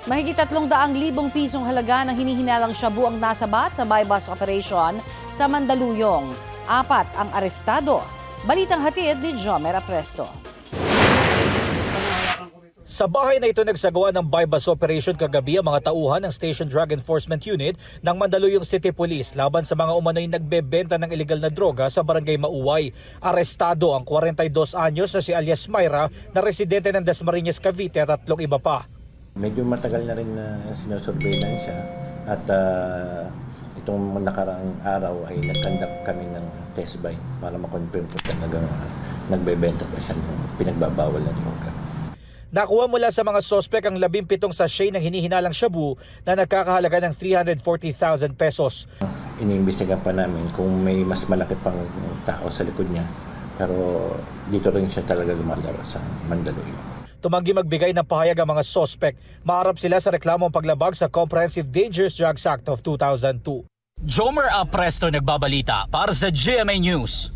Mahigit 300,000 pisong halaga ng hinihinalang shabu ang nasabat sa buy-bust operation sa Mandaluyong. 4 ang arestado. Balitang hatid ni Jomer Apresto. Sa bahay na ito nagsagawa ng buy-bust operation kagabi ang mga tauhan ng Station Drug Enforcement Unit ng Mandaluyong City Police laban sa mga umano'y nagbebenta ng ilegal na droga sa Barangay Mauway. Arestado ang 42 anyos na si alias Myra na residente ng Dasmariñas, Cavite at 3 iba pa. Medyo matagal na rin na sinusurveillance siya at itong nakaraang araw ay nag-conduct kami ng test buy para makonfirm po talaga nagbebenta pa siya ng pinagbabawal na droga. Nakuha mula sa mga sospek ang 17 sachet ng hinihinalang shabu na nagkakahalaga ng 340,000 pesos. Iniimbestigahan pa namin kung may mas malaki pang tao sa likod niya, pero dito rin siya talaga lumalaro sa Mandaluyong. Tumanggi magbigay ng pahayag ang mga sospek. Maharap sila sa reklamong paglabag sa Comprehensive Dangerous Drugs Act of 2002. Jomer Apresto nagbabalita para sa GMA News.